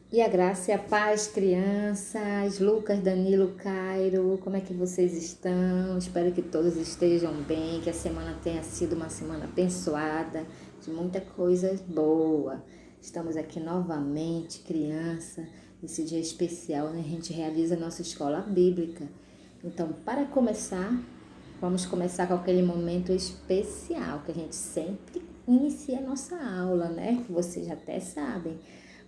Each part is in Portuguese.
E a graça e a paz, crianças, Lucas, Danilo, Cairo, como é que vocês estão? Espero que todos estejam bem, que a semana tenha sido uma semana abençoada, de muita coisa boa. Estamos aqui novamente, criança, nesse dia especial, onde a gente realiza a nossa escola bíblica. Então, para começar, vamos começar com aquele momento especial que a gente sempre inicia a nossa aula, né? Que vocês até sabem.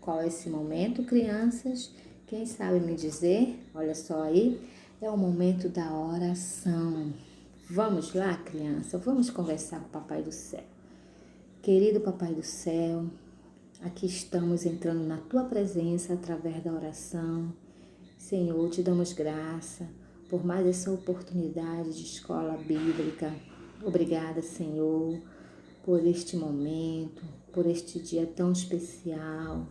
Qual é esse momento, crianças? Quem sabe me dizer? Olha só aí, é o momento da oração. Vamos lá, criança, vamos conversar com o Papai do Céu. Querido Papai do Céu, aqui estamos entrando na Tua presença através da oração. Senhor, te damos graça por mais essa oportunidade de escola bíblica. Obrigada, Senhor, por este momento, por este dia tão especial.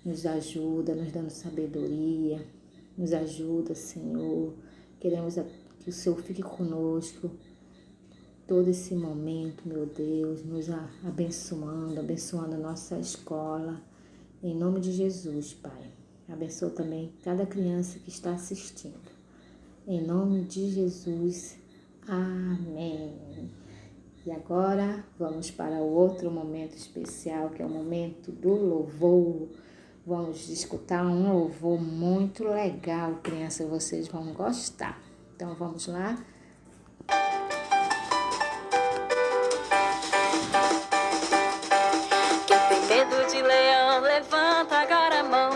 Nos ajuda, nos dando sabedoria, nos ajuda, Senhor. Queremos que o Senhor fique conosco todo esse momento, meu Deus, nos abençoando a nossa escola. Em nome de Jesus, Pai. Abençoa também cada criança que está assistindo. Em nome de Jesus. Amém. E agora vamos para o outro momento especial, que é o momento do louvor. Vamos escutar um louvor muito legal, criança, vocês vão gostar. Então vamos lá? Quem tem medo de leão, levanta agora a mão.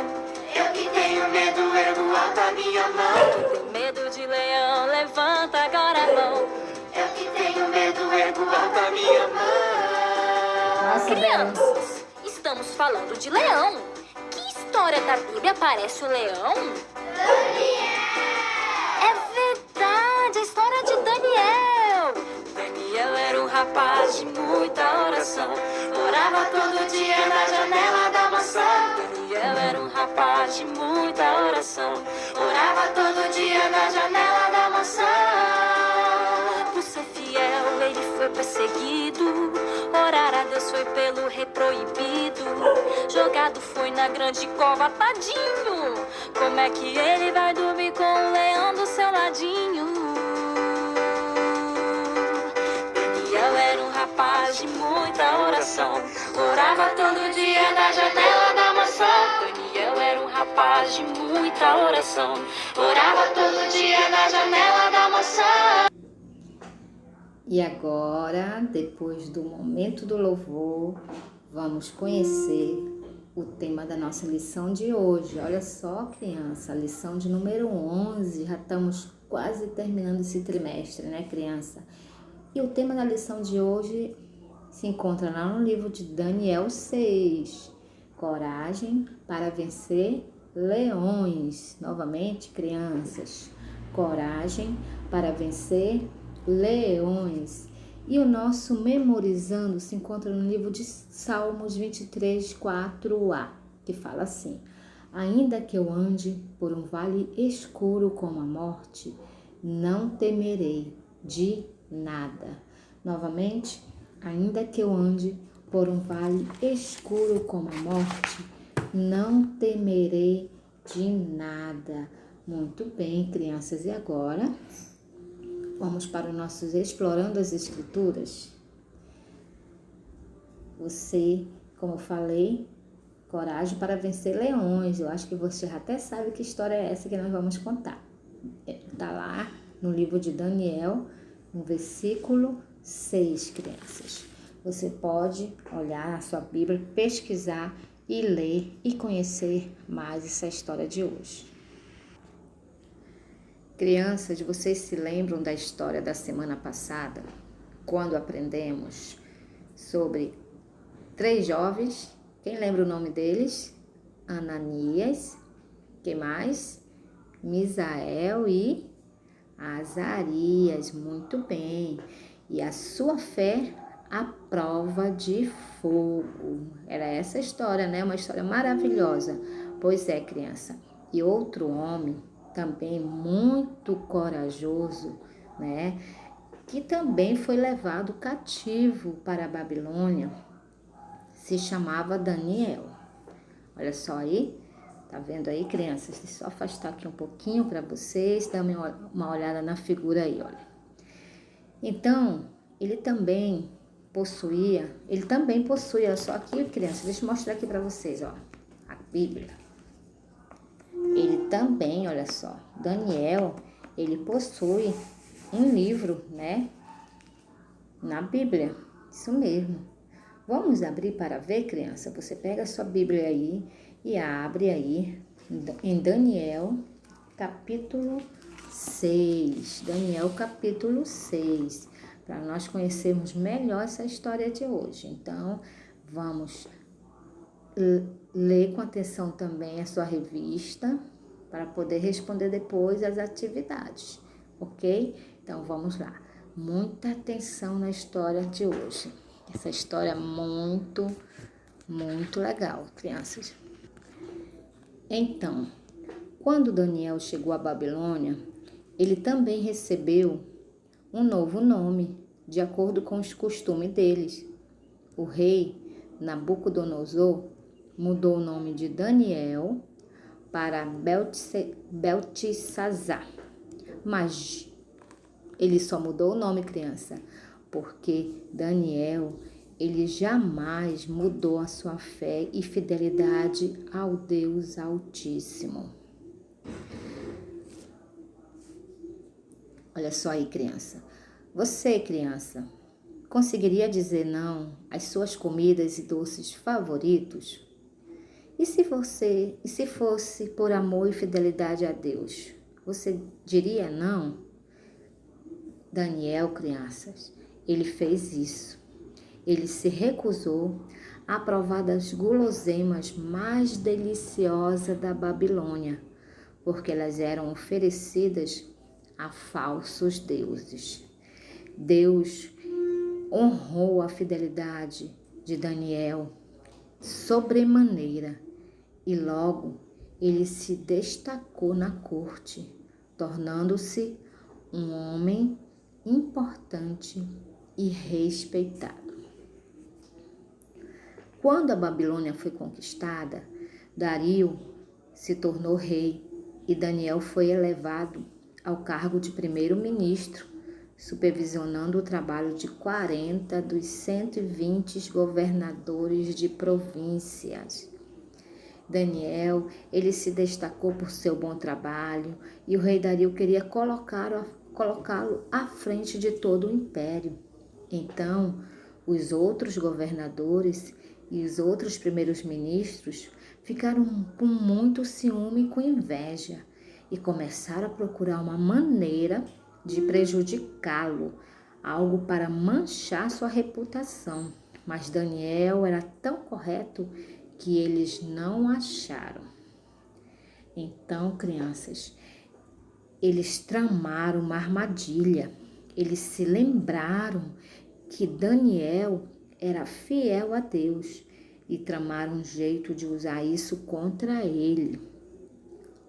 Eu que tenho medo, ergo alto a minha mão. Quem tem medo de leão, levanta agora a mão. Eu que tenho medo, ergo alto a minha mão. Nossa, Crianças, estamos falando de leão. Que história da Bíblia aparece o leão? É verdade, a história de Daniel. Daniel era um rapaz de muita oração. Orava todo dia na janela da mansão. Daniel era um rapaz de muita oração. Orava todo dia na janela da mansão. Por ser fiel, ele foi perseguido. Orar a Deus foi pelo rei proibido. Jogado foi na grande cova, tadinho. Como é que ele vai dormir com o leão do seu ladinho? Daniel era um rapaz de muita oração. Orava todo dia na janela da mansão. Daniel era um rapaz de muita oração. Orava todo dia na janela da mansão. E agora, depois do momento do louvor, vamos conhecer o tema da nossa lição de hoje. Olha só, criança, a lição de número 11. Já estamos quase terminando esse trimestre, né, criança? E o tema da lição de hoje se encontra lá no livro de Daniel 6. Coragem para vencer leões. Novamente, crianças. Coragem para vencer leões. E o nosso memorizando se encontra no livro de Salmos 23, 4a, que fala assim: ainda que eu ande por um vale escuro como a morte, não temerei de nada. Novamente, ainda que eu ande por um vale escuro como a morte, não temerei de nada. Muito bem, crianças, e agora vamos para o nosso Explorando as Escrituras. Você, como eu falei, coragem para vencer leões. Eu acho que você já até sabe que história é essa que nós vamos contar. Está lá no livro de Daniel, no versículo 6, crianças. Você pode olhar a sua Bíblia, pesquisar e ler e conhecer mais essa história de hoje. Crianças, vocês se lembram da história da semana passada, quando aprendemos sobre 3 jovens? Quem lembra o nome deles? Ananias, quem mais? Misael e Azarias. Muito bem. E a sua fé à prova de fogo. Era essa história, né? Uma história maravilhosa. Pois é, criança. E outro homem também muito corajoso, né? Que também foi levado cativo para a Babilônia, se chamava Daniel. Olha só aí, Tá vendo aí, crianças? Deixa eu só afastar aqui um pouquinho para vocês, dar uma olhada na figura aí, olha. Então, ele também possui, olha só aqui, crianças, deixa eu mostrar aqui para vocês, ó, a Bíblia. Ele também, olha só, Daniel, ele possui um livro, né, na Bíblia, isso mesmo. Vamos abrir para ver, criança? Você pega a sua Bíblia aí e abre aí em Daniel, capítulo 6. Daniel, capítulo 6, para nós conhecermos melhor essa história de hoje. Então, vamos ler com atenção também a sua revista, para poder responder depois as atividades, ok? Então, vamos lá. Muita atenção na história de hoje. Essa história é muito, muito legal, crianças. Então, quando Daniel chegou à Babilônia, ele também recebeu um novo nome, de acordo com os costumes deles. O rei Nabucodonosor mudou o nome de Daniel para Beltesazar. Mas ele só mudou o nome, criança, porque Daniel, ele jamais mudou a sua fé e fidelidade ao Deus Altíssimo. Olha só aí, criança. Você, criança, conseguiria dizer não às suas comidas e doces favoritos? E se fosse por amor e fidelidade a Deus, você diria não? Daniel, crianças, ele fez isso. Ele se recusou a provar das guloseimas mais deliciosas da Babilônia, porque elas eram oferecidas a falsos deuses. Deus honrou a fidelidade de Daniel sobremaneira e logo ele se destacou na corte, tornando-se um homem importante e respeitado. Quando a Babilônia foi conquistada, Dario se tornou rei e Daniel foi elevado ao cargo de primeiro-ministro, supervisionando o trabalho de 40 dos 120 governadores de províncias. Daniel, ele se destacou por seu bom trabalho e o rei Dario queria colocá-lo à frente de todo o império. Então, os outros governadores e os outros primeiros ministros ficaram com muito ciúme e com inveja e começaram a procurar uma maneira de prejudicá-lo, algo para manchar sua reputação. Mas Daniel era tão correto que eles não acharam. Então, crianças, eles tramaram uma armadilha. Eles se lembraram que Daniel era fiel a Deus e tramaram um jeito de usar isso contra ele.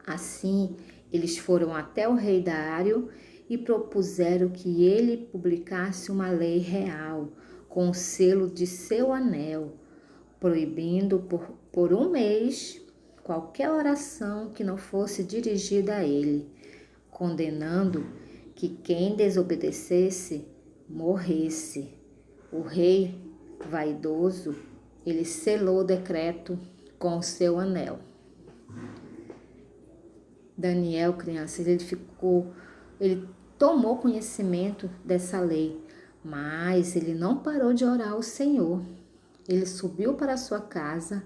Assim, eles foram até o rei Dário e propuseram que ele publicasse uma lei real com o selo de seu anel, proibindo por um mês qualquer oração que não fosse dirigida a ele, condenando que quem desobedecesse morresse. O rei vaidoso, ele selou o decreto com o seu anel. Daniel, crianças, ele tomou conhecimento dessa lei, mas ele não parou de orar ao Senhor. Ele subiu para a sua casa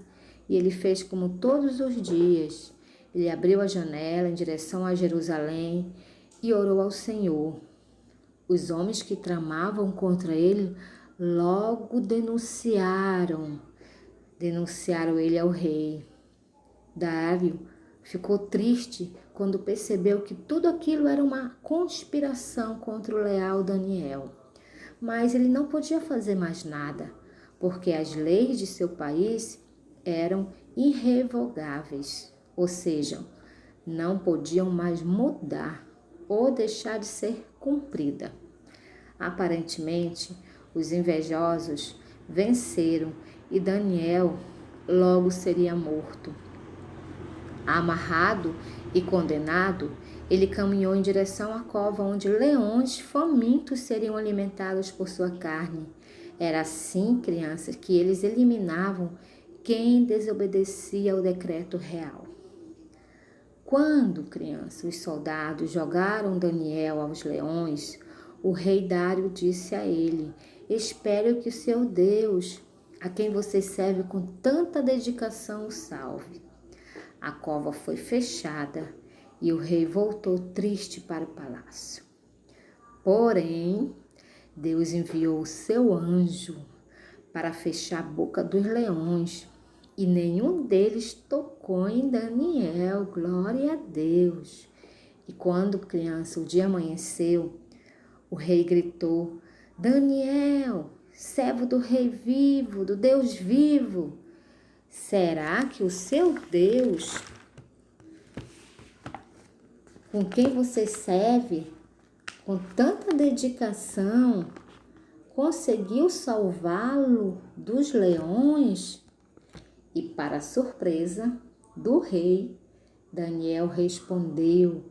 e ele fez como todos os dias. Ele abriu a janela em direção a Jerusalém e orou ao Senhor. Os homens que tramavam contra ele logo denunciaram ele ao rei. Dário ficou triste quando percebeu que tudo aquilo era uma conspiração contra o leal Daniel. Mas ele não podia fazer mais nada, porque as leis de seu país eram irrevogáveis, ou seja, não podiam mais mudar ou deixar de ser cumprida. Aparentemente, os invejosos venceram e Daniel logo seria morto. Amarrado e condenado, ele caminhou em direção à cova onde leões famintos seriam alimentados por sua carne. Era assim, crianças, que eles eliminavam quem desobedecia ao decreto real. Quando, criança, os soldados jogaram Daniel aos leões, o rei Dário disse a ele: espero que o seu Deus, a quem você serve com tanta dedicação, o salve. A cova foi fechada e o rei voltou triste para o palácio. Porém, Deus enviou o seu anjo para fechar a boca dos leões e nenhum deles tocou em Daniel. Glória a Deus! E quando, criança, o dia amanheceu, o rei gritou: Daniel, servo do rei vivo, do Deus vivo, será que o seu Deus, com quem você serve com tanta dedicação, conseguiu salvá-lo dos leões? E para surpresa do rei, Daniel respondeu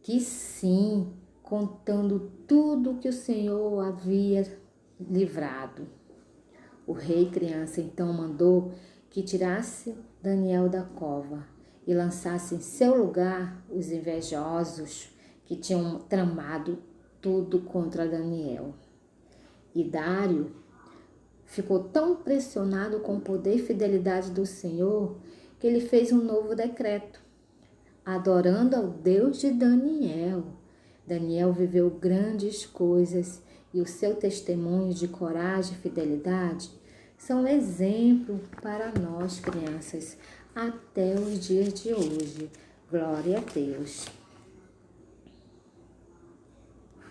que sim, contando tudo que o Senhor havia livrado. O rei, criança, então mandou que tirasse Daniel da cova e lançasse em seu lugar os invejosos que tinham tramado tudo contra Daniel. E Dário ficou tão impressionado com o poder e fidelidade do Senhor que ele fez um novo decreto, adorando ao Deus de Daniel. Daniel viveu grandes coisas e o seu testemunho de coragem e fidelidade são exemplo para nós, crianças, até os dias de hoje. Glória a Deus.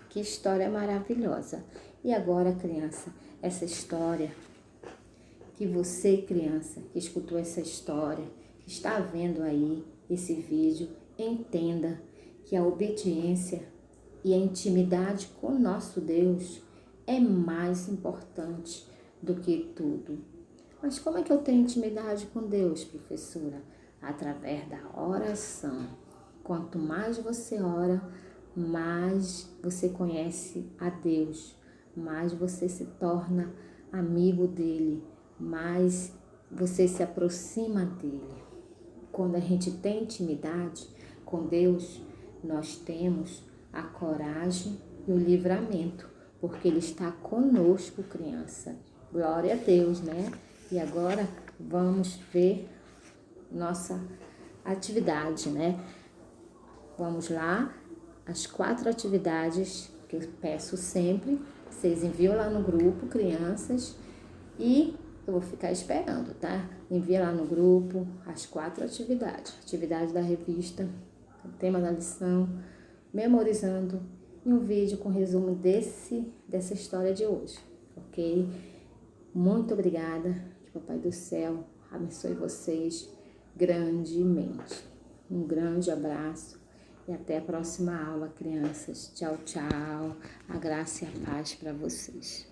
Que história maravilhosa. E agora, criança, essa história que você, criança, que escutou essa história, que está vendo aí esse vídeo, entenda que a obediência e a intimidade com nosso Deus é mais importante do que tudo. Mas como é que eu tenho intimidade com Deus, professora? Através da oração. Quanto mais você ora, mais você conhece a Deus, mais você se torna amigo dele, mais você se aproxima dele. Quando a gente tem intimidade com Deus, nós temos a coragem e o livramento, porque ele está conosco, criança. Glória a Deus, né? E agora vamos ver nossa atividade, né? Vamos lá, as 4 atividades que eu peço sempre, vocês enviam lá no grupo, crianças, e eu vou ficar esperando, tá? Envia lá no grupo as 4 atividades. Atividade da revista, o tema da lição, memorizando e um vídeo com resumo dessa história de hoje, ok? Muito obrigada, que o Papai do Céu abençoe vocês grandemente. Um grande abraço e até a próxima aula, crianças. Tchau, tchau. A graça e a paz para vocês.